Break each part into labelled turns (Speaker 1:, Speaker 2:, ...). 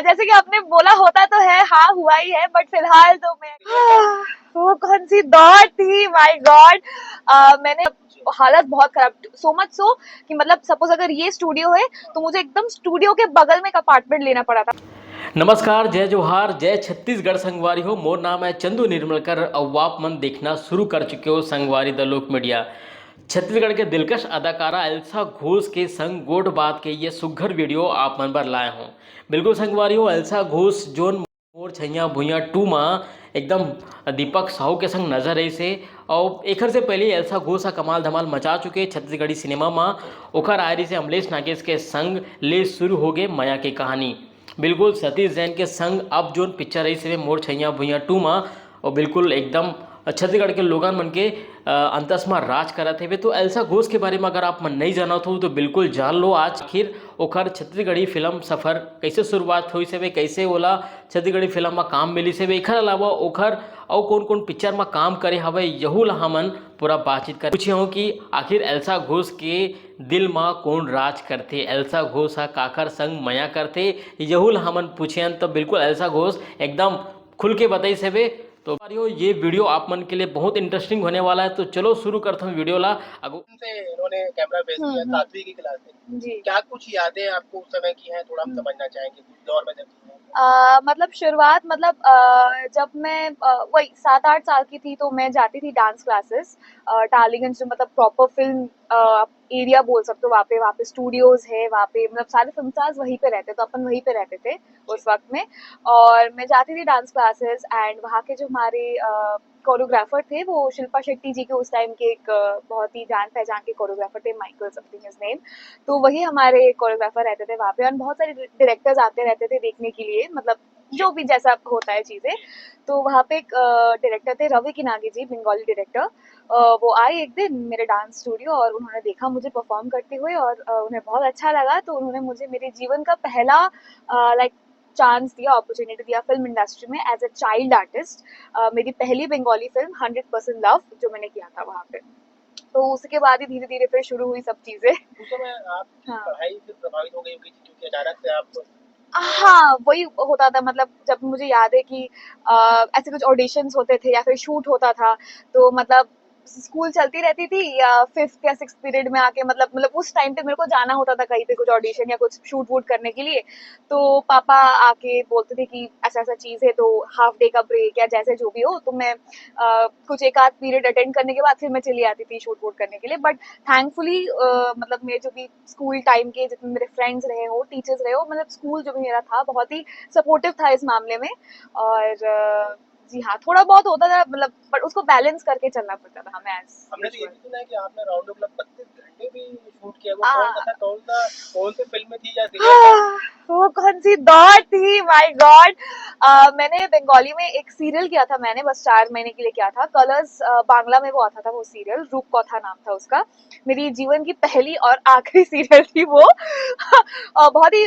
Speaker 1: जैसे कि आपने बोला होता तो है, हाँ हुआ ही है, बट फिलहाल तो मैं वो कौन सी दौड़ थी, माय गॉड। मैंने हालत बहुत खराब, सो मच सो कि मतलब सपोज अगर ये स्टूडियो है तो मुझे एकदम स्टूडियो के बगल में एक अपार्टमेंट लेना पड़ा था।
Speaker 2: नमस्कार, जय जोहार, जय छत्तीसगढ़ संगवारी हो। मोर नाम है चंदू निर्मलकर। अब आप मन देखना शुरू कर चुके हो संगवारी द लोक मीडिया। छत्तीसगढ़ के दिलकश अदाकारा एल्सा घोष के संग गोड बात के ये सुघर वीडियो आप मन पर लाए हों। बिल्कुल संगवारी हो, एल्सा घोष जोन मोर छैया भुइया टू माँ एकदम दीपक साहू के संग नजर आई से। और एकर से पहले एल्सा घोष कमाल धमाल मचा चुके छत्तीसगढ़ी सिनेमा में। ओखर आयरी से अमलेश नागेश के संग ले शुरू हो गए माया की कहानी। बिल्कुल सतीश जैन के संग अब जो पिक्चर रही से मोर छैया भुइया टू माँ, और बिल्कुल एकदम छत्तीसगढ़ के लोगन मन के अंतस में राज करत है। तो एल्सा घोष के बारे में अगर आप मन नहीं जानत हो तो बिल्कुल जान लो। आज आखिर ओखर छत्तीसगढ़ी फिल्म सफ़र कैसे शुरुआत हुई से, कैसे ओला छत्तीसगढ़ी फिल्म में काम मिली से, एकर अलावा ओखर और कौन कौन पिक्चर में काम करे हवे, यहू ला हमन पूरा बातचीत कर पूछे हो कि आखिर एल्सा घोष के दिल में कौन राज करते, एल्सा घोष काकर संग मया करते, यहू ला हमन पूछे। तो बिल्कुल एल्सा घोष एकदम खुल के बताई सेबे। तो ये वीडियो आप मन के लिए बहुत इंटरेस्टिंग होने वाला है। तो चलो शुरू करता हूँ वीडियो ला।
Speaker 3: से इन्होंने कैमरा पेश किया 7वीं की क्लास में।
Speaker 1: जी।
Speaker 3: क्या कुछ यादें आपको उस समय की हैं, थोड़ा हम समझना चाहेंगे कुछ दौर में जब की हैं?
Speaker 1: मतलब शुरुआत मतलब जब मैं वही 7-8 साल की थी तो मैं जाती थी डांस क्लासेस टालीगंज, जो मतलब प्रॉपर फिल्म एरिया बोल सकते हो। वहाँ पे स्टूडियोज है, वहाँ पे मतलब सारे फिल्म स्टार्स वहीं पे रहते, तो अपन वहीं पे रहते थे उस वक्त में। और मैं जाती थी डांस क्लासेस, एंड वहाँ के जो हमारे कोरियोग्राफर थे वो शिल्पा शेट्टी जी के उस टाइम के एक बहुत ही जान पहचान के कोरियोग्राफर थे, माइकल समथिंग हिज नेम। तो वही हमारे कोरियोग्राफर रहते थे वहाँ पे, और बहुत सारे डायरेक्टर्स आते रहते थे देखने के लिए, मतलब जो भी जैसा होता है चीज़ें। तो वहाँ पे एक डायरेक्टर थे रवि किनागी जी, बंगाली डायरेक्टर। वो आए एक दिन मेरे डांस स्टूडियो और उन्होंने देखा मुझे परफॉर्म करते हुए, और उन्हें बहुत अच्छा लगा। तो उन्होंने मुझे मेरे जीवन का पहला लाइक चांस दिया, अपॉर्चुनिटी दिया फिल्म इंडस्ट्री में एज अ चाइल्ड आर्टिस्ट। मेरी पहली बंगाली फिल्म 100% लव जो मैंने किया था वहाँ पे। तो उसके बाद ही धीरे धीरे फिर शुरू हुई सब चीजें।
Speaker 3: उस समय आपकी
Speaker 1: हाँ।
Speaker 3: पढ़ाई फिर प्रभावित हो गई होगी क्योंकि अचानक से आप
Speaker 1: हाँ, वही होता था। मतलब जब मुझे याद है कि ऐसे कुछ ऑडिशंस होते थे या फिर शूट होता था, तो मतलब स्कूल चलती रहती थी या 5th या 6th पीरियड में आके मतलब उस टाइम पे मेरे को जाना होता था कहीं पे कुछ ऑडिशन या कुछ शूट वूट करने के लिए। तो पापा आके बोलते थे कि ऐसा-ऐसा चीज़ है, तो हाफ डे का ब्रेक या जैसे जो भी हो, तो मैं कुछ एक आध पीरियड अटेंड करने के बाद फिर मैं चली आती थी शूट वूट करने के लिए। बट थैंकफुली मतलब मेरे जो भी स्कूल टाइम के जितने मेरे फ्रेंड्स रहे हो, टीचर्स रहे हो, मतलब स्कूल जो भी मेरा था बहुत ही सपोर्टिव था इस मामले में। और जी हाँ, थोड़ा बहुत होता था मतलब, बट उसको बैलेंस करके चलना पड़ता था हमें एज
Speaker 3: हमने तो ये भी सुना है कि आपने राउंड ऑफ 32 घंटे भी शूट किया। वो
Speaker 1: आ,
Speaker 3: कौन सी फिल्म में थी या सीरियल था?
Speaker 1: वो कौन सी दौड़ थी, माय गॉड। मैंने बंगाली में एक सीरियल किया था, मैंने बस 4 महीने के लिए किया था। कलर्स बांग्ला में वो आता था, वो सीरियल रूप कथा नाम था उसका। मेरी जीवन की पहली और आखिरी सीरियल थी वो। बहुत ही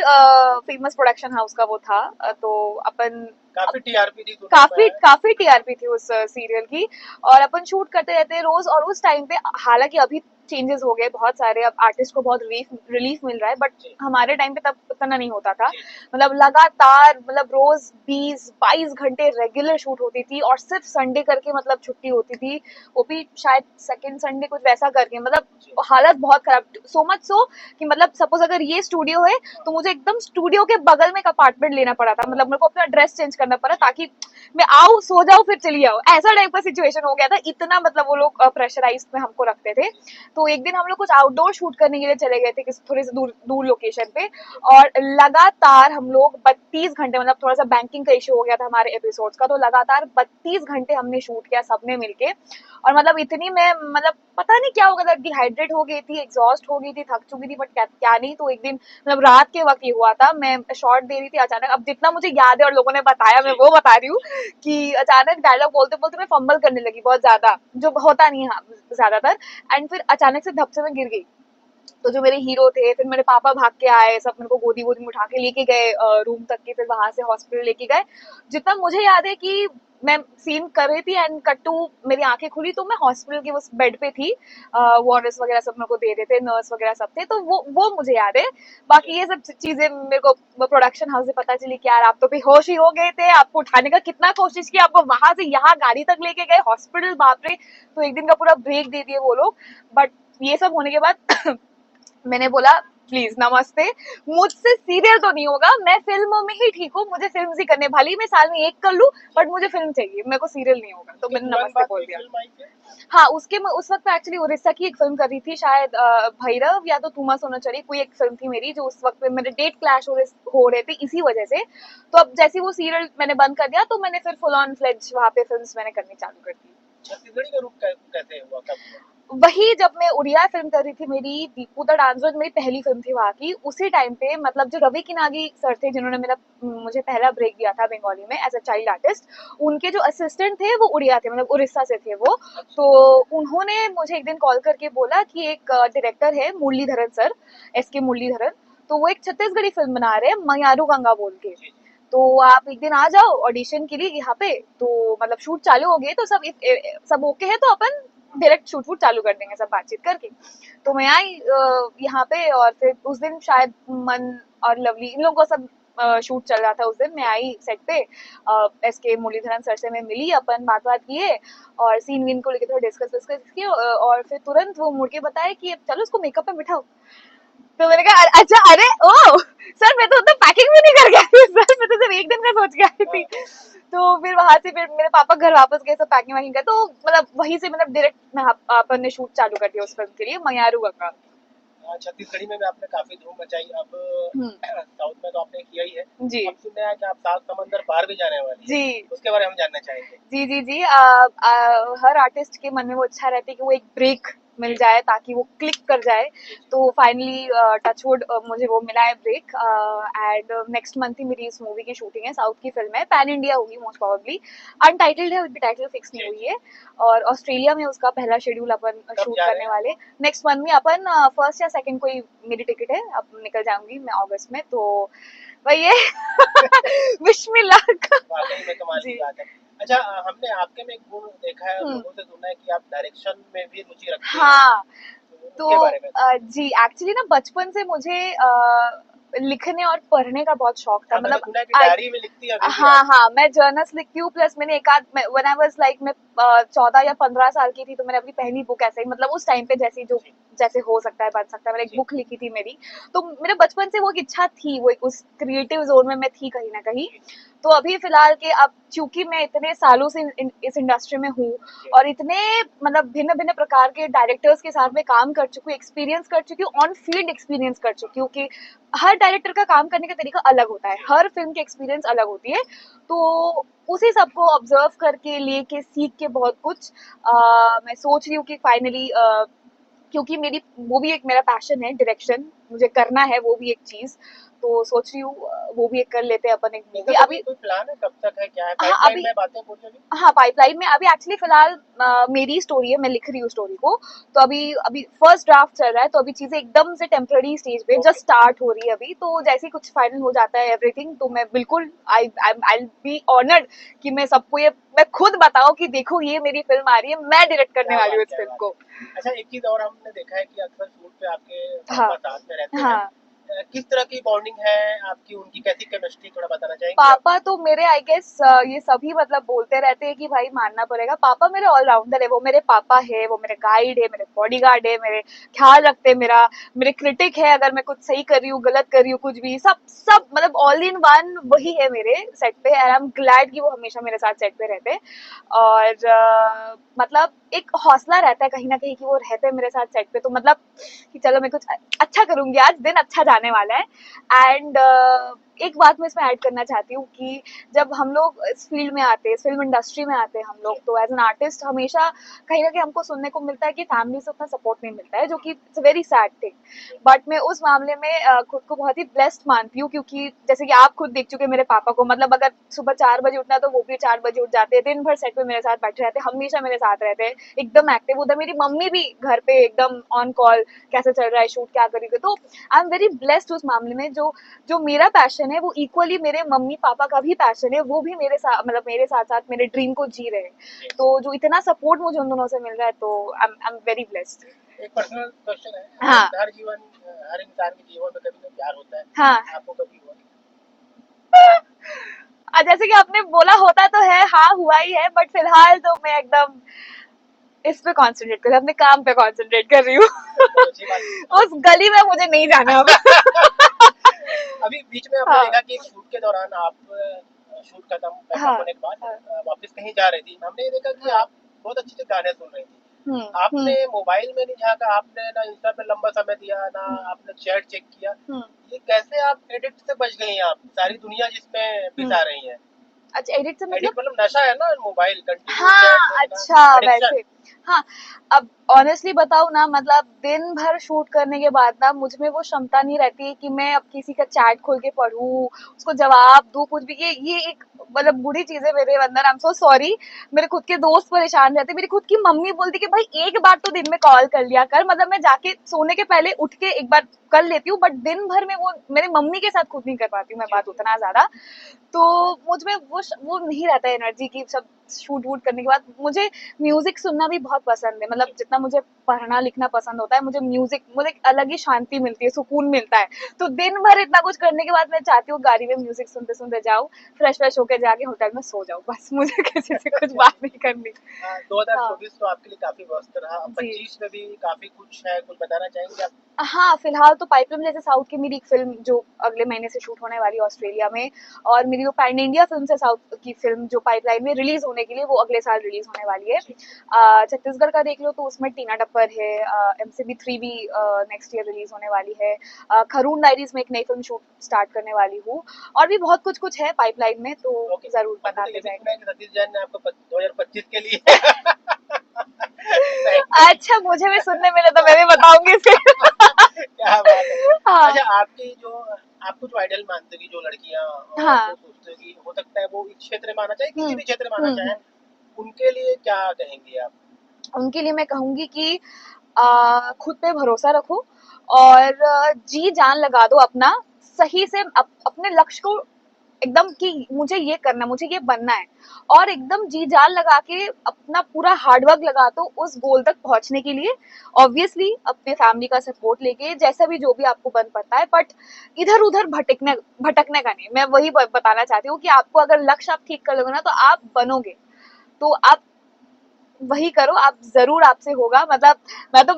Speaker 1: फेमस प्रोडक्शन हाउस का वो था। तो अपन
Speaker 3: काफी टीआरपी थी सुनने में
Speaker 1: काफी
Speaker 3: आया है।
Speaker 1: काफी टीआरपी थी उस सीरियल की। और अपन शूट करते रहते रोज, और उस टाइम पे हालांकि अभी चेंजेस हो गए बहुत सारे, अब आर्टिस्ट को बहुत रिलीफ मिल रहा है, बट हमारे टाइम पे तब उतना नहीं होता था। मतलब लगातार मतलब रोज 20-22 घंटे रेगुलर शूट होती थी, और सिर्फ संडे करके मतलब छुट्टी होती थी, वो भी शायद सेकंड संडे कुछ वैसा करके। मतलब हालत बहुत खराब, सो मच सो कि मतलब सपोज अगर ये स्टूडियो है तो मुझे एकदम स्टूडियो के बगल में एक अपार्टमेंट लेना पड़ा था। मतलब मेरे को अपना ड्रेस चेंज करना पड़ा ताकि मैं आऊँ, सो जाऊँ, फिर चली आऊँ, ऐसा टाइप का सिचुएशन हो गया था। इतना मतलब वो लोग प्रेशराइज में हमको रखते थे। तो एक दिन हम लोग कुछ आउटडोर शूट करने के लिए चले गए थे किसी थोड़ी सी दूर दूर लोकेशन पे, और लगातार हम लोग 32 घंटे, मतलब थोड़ा सा बैंकिंग का इशू हो गया था हमारे एपिसोड्स का, तो लगातार 32 घंटे हमने शूट किया सबने मिलके। और मतलब इतनी मैं मतलब पता नहीं क्या हो गया था, डिहाइड्रेट हो गई थी, एग्जॉस्ट हो गई थी, थक चुकी थी, बट क्या नहीं। तो एक दिन मतलब रात के वक्त ये हुआ था, मैं शॉर्ट दे रही थी, अचानक, अब जितना मुझे याद है और लोगों ने बताया मैं वो बता रही हूँ, कि अचानक डायलॉग बोलते बोलते मैं फंबल करने लगी बहुत ज्यादा, जो होता नहीं है ज्यादातर। एंड फिर अचानक से धप से मैं गिर गई। तो जो मेरे हीरो थे, फिर मेरे पापा भाग के आए, सब मेरे को गोदी वोदी में उठा के लेके गए रूम तक के, फिर वहां से हॉस्पिटल लेके गए। जितना मुझे याद है कि मैं सीन कर रही थी एंड कट टू मेरी आंखें खुली तो मैं हॉस्पिटल के उस बेड पे थी। वार्डर्स वगैरह सब मेरे को दे रहे थे, नर्स वगैरह सब थे, तो वो मुझे याद है। बाकी ये सब चीजें मेरे को प्रोडक्शन हाउस से पता चली कि यार आप तो बेहोश ही हो गए थे, आपको उठाने का कितना कोशिश किया, आपको वहां से यहाँ गाड़ी तक लेके गए हॉस्पिटल, बाप रे। तो एक दिन का पूरा ब्रेक दे दिए वो लोग। बट ये सब होने के बाद मैंने बोला प्लीज नमस्ते, मुझसे सीरियल तो नहीं होगा, मैं फिल्मों में ही ठीक हूँ, मुझे फिल्म ही करने, भले ही मैं साल में एक कर लूं, बट मुझे फिल्म चाहिए, मेरे को सीरियल नहीं होगा। तो मैंने नमस्ते बोल दिया। हाँ, उसके उस वक्त एक्चुअली उड़ीसा की एक फिल्म कर रही थी शायद, भैरव या तो तुमा सोनाचरी, कोई एक फिल्म थी मेरी, जो उस वक्त पे मेरे डेट क्लैश हो रहे थे इसी वजह से। तो अब जैसे वो सीरियल मैंने बंद कर दिया तो मैंने फिर फुल ऑन फ्लेज वहाँ पे फिल्म मैंने करनी चालू कर दी।
Speaker 3: छत्तीसगढ़ी का रूप कैसे हुआ, कब हुआ?
Speaker 1: वही जब मैं उड़िया फिल्म कर रही थी, मेरी दीपू द डांसर मेरी पहली फिल्म थी वहाँ की, उसी टाइम पे मतलब जो रवि किनागी सर थे जिन्होंने मुझे पहला ब्रेक दिया था बंगाली में एज अ चाइल्ड आर्टिस्ट, उनके जो असिस्टेंट थे वो उड़िया थे, मतलब उड़ीसा से थे वो। तो उन्होंने मुझे एक दिन कॉल करके बोला कि एक डायरेक्टर है मुरलीधरन सर, SK मुरलीधरन, तो वो एक छत्तीसगढ़ी फिल्म बना रहे हैं मयारू गंगा बोल के, तो आप एक दिन आ जाओ ऑडिशन के लिए यहाँ पे। तो मतलब शूट चालू हो गए तो सब ओके है तो अपन डायरेक्ट शूट वूट चालू कर देंगे सब बातचीत करके। तो मैं आई यहाँ पे, और फिर उस दिन शायद मन और लवली इन लोगों का सब शूट चल रहा था उस दिन। मैं आई सेट पे, SK मुरलीधरन सर से मैं मिली, अपन बात किए और सीन वीन को लेकर थोड़ा डिस्कस किए, और फिर तुरंत वो मुड़ के बताया कि चलो उसको मेकअप पे बिठाओ। तो मैंने कहा अच्छा, अरे ओ सर मैं तो उतना पैकिंग भी नहीं कर गया थी सर, मैं तो सिर्फ एक दिन का सोच के आई थी। तो फिर वहां से फिर मेरे पापा घर वापस गए, सब पैकिंग वैकिंग कर, तो मतलब वहीं से मतलब डायरेक्ट मैं अपन ने शूट चालू कर दिया उस फिल्म के लिए, मयारू गंगा।
Speaker 3: छत्तीसगढ़ी में भी आपने काफी धूम मचाई। अब साउथ में तो आपने किया ही है,
Speaker 1: जी
Speaker 3: अब सुनने आया कि आप 7 समंदर पार भी जाने वाली हैं।
Speaker 1: जी
Speaker 3: उसके बारे में हम जानना चाहेंगे।
Speaker 1: जी, हर आर्टिस्ट के मन में वो इच्छा रहती है कि वो एक ब्रेक मिल जाए ताकि वो क्लिक कर जाए। तो फाइनली टचवुड मुझे वो मिला है ब्रेक, एंड नेक्स्ट मंथ ही मेरी इस मूवी की शूटिंग है, साउथ की फिल्म है, पैन इंडिया होगी मोस्ट प्रोबेबली, अनटाइटल्ड है, अभी टाइटल फिक्स नहीं हुई है। और ऑस्ट्रेलिया में उसका पहला शेड्यूल अपन शूट करने वाले नेक्स्ट मंथ में। अपन फर्स्ट या सेकंड कोई मेरी टिकट है, अब निकल जाऊंगी मैं अगस्त में, तो वही है विश मी लक।
Speaker 3: वाकई में कमाल की बात है। अच्छा, हमने आपके में एक गुण देखा है, लोगों से सुना है कि आप डायरेक्शन में भी रुचि रखती हैं।
Speaker 1: हाँ,
Speaker 3: उसके
Speaker 1: तो
Speaker 3: बारे में
Speaker 1: जी एक्चुअली ना बचपन से मुझे लिखने और पढ़ने का बहुत शौक था।
Speaker 3: मैंने
Speaker 1: मतलब
Speaker 3: सुना है कि डायरी में लिखती है अभी भी
Speaker 1: हाँ
Speaker 3: आप।
Speaker 1: हाँ, मैं जर्नल्स लिखती हूँ, प्लस मैंने व्हेन आई वाज लाइक मैं 14 या 15 साल की थी तो मैंने अपनी पहली बुक ऐसे ही, मतलब उस टाइम पे जैसे हो सकता है बन सकता है, मैंने एक बुक लिखी थी मेरी। तो मेरे बचपन से वो एक इच्छा थी, वो एक उस क्रिएटिव जोन में मैं थी कहीं ना कहीं। तो अभी फिलहाल के अब चूंकि मैं इतने सालों से इस इंडस्ट्री में हूँ और इतने मतलब भिन्न भिन्न प्रकार के डायरेक्टर्स के साथ में काम कर चुकी हूँ, एक्सपीरियंस कर चुकी हूँ, ऑन फील्ड एक्सपीरियंस कर चुकी हूँ कि हर डायरेक्टर का काम करने का तरीका अलग होता है, हर फिल्म की एक्सपीरियंस अलग होती है। तो उसी सबको ऑब्जर्व करके लेके सीख के बहुत कुछ मैं सोच रही हूँ कि फाइनली क्योंकि मेरी वो भी एक मेरा पैशन है, डायरेक्शन मुझे करना है, वो भी एक चीज, तो सोच रही हूँ वो भी एक कर लेते हैं अपन एक मूवी। अभी
Speaker 3: कोई प्लान है, कब तक है, क्या है,
Speaker 1: हाँ
Speaker 3: पाइपलाइन
Speaker 1: अभी
Speaker 3: में बातें कुछ अभी?
Speaker 1: हाँ पाइपलाइन में अभी एक्चुअली फिलहाल मेरी स्टोरी है, मैं लिख रही हूँ स्टोरी को। तो अभी फर्स्ट ड्राफ्ट चल रहा है, तो अभी चीजें एकदम से टेम्पररी स्टेज पे जस्ट स्टार्ट हो रही है अभी। तो जैसे ही कुछ फाइनल हो जाता है एवरीथिंग, तो मैं बिल्कुल आई बी ऑनर्ड कि मैं सबको ये मैं खुद बताऊं कि देखो ये मेरी फिल्म आ रही है, मैं डायरेक्ट करने वाली हूँ इस फिल्म को।
Speaker 3: अच्छा, एक चीज और हमने देखा है कि अक्सर शूट पे आपके
Speaker 1: हाँ
Speaker 3: पापा साथ में रहते हैं।
Speaker 1: हाँ,
Speaker 3: किस तरह की बॉन्डिंग है आपकी, उनकी कैसी केमिस्ट्री, थोड़ा बताना चाहेंगे आप?
Speaker 1: पापा तो मेरे आई गेस ये सभी मतलब बोलते रहते हैं कि भाई मानना पड़ेगा, पापा मेरे ऑलराउंडर है, वो मेरे पापा है, वो मेरे गाइड है, मेरे बॉडीगार्ड है, मेरे ख्याल रखते हैं मेरा, मेरे क्रिटिक है अगर मैं कुछ सही कर रही हूँ गलत कर रही हूँ कुछ भी, सब सब मतलब ऑल इन वन वही है मेरे सेट पे, एंड आई एम ग्लैड कि वो हमेशा मेरे साथ सेट पे रहते हैं। और मतलब एक हौसला रहता है कहीं ना कहीं कि वो रहते हैं मेरे साथ सेट पे, तो मतलब कि चलो मैं कुछ अच्छा करूंगी, आज दिन अच्छा जाने वाला है। एंड एक बात मैं इसमें ऐड करना चाहती हूँ कि जब हम लोग इस फील्ड में आते हैं, इस फिल्म इंडस्ट्री में आते हैं हम लोग, तो एज एन आर्टिस्ट हमेशा कहीं ना कहीं हमको सुनने को मिलता है कि फैमिली से उतना सपोर्ट नहीं मिलता है, जो कि it's very sad thing. But मैं उस मामले में खुद को बहुत ही ब्लेस्ड मानती हूँ, क्योंकि जैसे कि आप खुद देख चुके मेरे पापा को, मतलब अगर सुबह 4 बजे उठना तो वो भी 4 बजे उठ जाते हैं, दिन भर सेट पे मेरे साथ बैठे रहते हैं, हमेशा मेरे साथ रहते हैं, एकदम एक्टिव। उधर मेरी मम्मी भी घर पे एकदम ऑन कॉल, कैसे चल रहा है शूट, क्या करेंगे। तो आई एम वेरी ब्लेस्ड उस मामले में। जो जो मेरा पैशन है वो इक्वली मेरे मम्मी पापा का भी पैशन है, वो भी मेरे साथ, मतलब मेरे साथ साथ मेरे ड्रीम को जी रहे हैं। तो जो इतना सपोर्ट मुझे उन दोनों से मिल रहा है, तो आई एम वेरी ब्लेस्ड।
Speaker 3: एक पर्सनल क्वेश्चन है।
Speaker 1: हाँ।
Speaker 3: हर इंसान के जीवन में कभी ना प्यार होता है।
Speaker 1: हाँ।
Speaker 3: आपको कभी हुआ?
Speaker 1: जैसे कि आपने बोला होता तो है, हाँ हुआ ही है, बट फिलहाल तो मैं एकदम इस पे कॉन्सेंट्रेट कर रही हूँ, अपने काम पे कॉन्सेंट्रेट कर रही हूँ।
Speaker 3: अच्छी बात।
Speaker 1: उस गली में मुझे नहीं जाना अब।
Speaker 3: अभी बीच में आपने
Speaker 1: हाँ।
Speaker 3: देखा कि शूट के दौरान आप शूट खत्म
Speaker 1: हाँ।
Speaker 3: होने के बाद
Speaker 1: हाँ।
Speaker 3: वापस कहीं जा रही थी, हमने ये देखा कि
Speaker 1: हाँ।
Speaker 3: आप बहुत अच्छे से गाने सुन रही थी।
Speaker 1: हम्म।
Speaker 3: आपने मोबाइल में नहीं झांका, आपने ना इंस्टा पे लंबा समय दिया, ना आपने चैट चेक किया। ये कैसे आप एडिक्ट से बच गई हैं? आप सारी दुनिया जिसमें बिता रही हैं।
Speaker 1: अच्छा, एडिट से
Speaker 3: एडिक्ट
Speaker 1: मतलब?
Speaker 3: मतलब नशा है ना मोबाइल कंटिन्यू
Speaker 1: हाँ,
Speaker 3: चैट देखना,
Speaker 1: अच्छा
Speaker 3: एडिक्शन।
Speaker 1: वैसे। हाँ, अब ऑनेस्टली बताऊँ ना, मतलब दिन भर शूट करने के बाद ना मुझ में वो क्षमता नहीं रहती कि मैं अब किसी का चैट खोल के पढूँ, उसको जवाब दूँ, कुछ भी। ये एक मतलब बुरी चीज़ है मेरे अंदर, आई एम सो सॉरी। मेरे खुद के दोस्त परेशान रहते, मेरी खुद की मम्मी बोलती कि भाई एक बार तो दिन में कॉल कर लिया कर, मतलब मैं जाके सोने के पहले उठ के एक बार कर लेती हूँ, बट दिन भर में वो मेरी मम्मी के साथ खुद नहीं कर पाती हूँ मैं बात उतना ज़्यादा। तो मुझ में वो नहीं रहता है एनर्जी की सब शूट वूट करने के बाद। मुझे म्यूजिक सुनना भी बहुत पसंद है, मतलब जितना मुझे पढ़ना लिखना पसंद होता है, मुझे म्यूजिक, मुझे एक अलग ही शांति मिलती है, सुकून मिलता है। तो दिन भर इतना कुछ करने के बाद मैं चाहती हूँ गाड़ी में म्यूजिक सुनते सुनते जाऊँ, फ्रेश फ्रेश होकर जाके होटल में सो जाऊँ, बस मुझे किसी से कुछ बात नहीं करनी। हाँ
Speaker 3: 2024 तो आपके लिए काफी व्यस्त रहा,
Speaker 1: जी।
Speaker 3: 25 में भी काफी कुछ है, कुछ बताना चाहेंगे आप?
Speaker 1: हाँ, फिलहाल तो पाइपलाइन जैसे साउथ की मेरी एक फिल्म जो अगले महीने से शूट होने वाली है ऑस्ट्रेलिया में, और मेरी वो पैन इंडिया फिल्म है साउथ की फिल्म जो पाइपलाइन में रिलीज होने के लिए, वो अगले साल रिलीज होने वाली है। छत्तीसगढ़ का देख लो तो उसमें टीना टप्पर है, MCB3 भी नेक्स्ट ईयर रिलीज होने वाली है, खरून डायरीज में एक नई फिल्म शूट स्टार्ट करने वाली हूँ, और भी बहुत कुछ कुछ है पाइपलाइन में, तो जरूर बताते जाएंगे।
Speaker 3: सतीश जैन ने आपको 2025 के लिए
Speaker 1: अच्छा, मुझे भी सुनने मिले तो मैं भी बताऊंगी फिर।
Speaker 3: क्या बात है।
Speaker 1: हाँ।
Speaker 3: अच्छा, आपको जो आइडल मानते हो, जो लड़कियां
Speaker 1: हाँ।
Speaker 3: वो सोचते हो कि हो सकता है वो इस क्षेत्र में आना चाहे, किसी भी क्षेत्र में आना
Speaker 1: हम्म।
Speaker 3: चाहे, उनके लिए क्या कहेंगे आप?
Speaker 1: उनके लिए मैं कहूंगी कि खुद पे भरोसा रखो, और जी जान लगा दो अपना, सही से अपने लक्ष्य को एकदम कि मुझे ये करना, मुझे ये बनना है, और एकदम जी जान लगा के अपना पूरा हार्डवर्क लगा दो उस गोल तक पहुंचने के लिए। ऑब्वियसली अपने फैमिली का सपोर्ट लेके, जैसा भी जो भी आपको बन पड़ता है, बट इधर उधर भटकने का नहीं। मैं वही बताना चाहती हूँ कि आपको अगर लक्ष्य आप ठीक कर लोगे ना, तो आप बनोगे। तो आप वही करो, आप जरूर आपसे होगा। मतलब मैं तो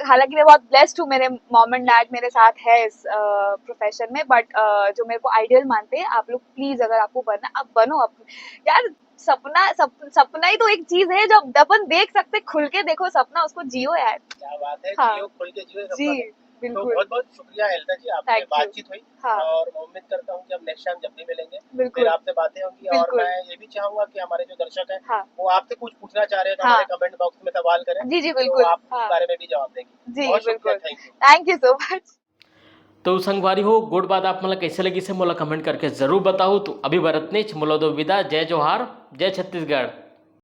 Speaker 1: हालांकि मैं बहुत ब्लेस्ड हूँ, मेरे मॉम एंड डैड मेरे साथ है इस प्रोफेशन में, बट जो मेरे को आइडियल मानते हैं, आप लोग प्लीज, अगर आपको बनना, आप बनो। यार सपना ही तो एक चीज है जो अपन देख सकते, खुल के देखो सपना, उसको जियो यार।
Speaker 3: क्या बात है।
Speaker 1: हाँ।
Speaker 3: जियो, खुल के जियो
Speaker 1: जी
Speaker 3: सपना। तो
Speaker 1: बिल्कुल।
Speaker 3: बहुत बहुत शुक्रिया एल्सा जी, आपसे
Speaker 1: थैंक यू।
Speaker 3: बातचीत हुई।
Speaker 1: हाँ।
Speaker 3: और मैं उम्मीद करता हूँ कि हम नेक्स्ट टाइम जब भी मिलेंगे
Speaker 1: बिल्कुल।
Speaker 3: फिर आपसे बातें होंगी। और
Speaker 1: बिल्कुल।
Speaker 3: मैं ये भी चाहूंगा कि हमारे जो दर्शक हैं
Speaker 1: हाँ।
Speaker 3: वो आपसे कुछ पूछना चाह रहे हैं तो
Speaker 1: हाँ।
Speaker 3: हमारे कमेंट बॉक्स में सवाल करें।
Speaker 1: जी जी
Speaker 3: तो
Speaker 1: बिल्कुल।
Speaker 3: आप उस
Speaker 1: हाँ।
Speaker 3: बारे में भी जवाब देंगे।
Speaker 1: जी
Speaker 3: बहुत शुक्रिया,
Speaker 1: बिल्कुल।
Speaker 3: Thank you.
Speaker 1: Thank you so much.
Speaker 2: तो संगवारी हो गुड बात आप मतलब कैसे लगी से मोला कमेंट करके जरूर बताओ। तो अभी भरत ने मोला दो विदा। जय जोहार, जय छत्तीसगढ़।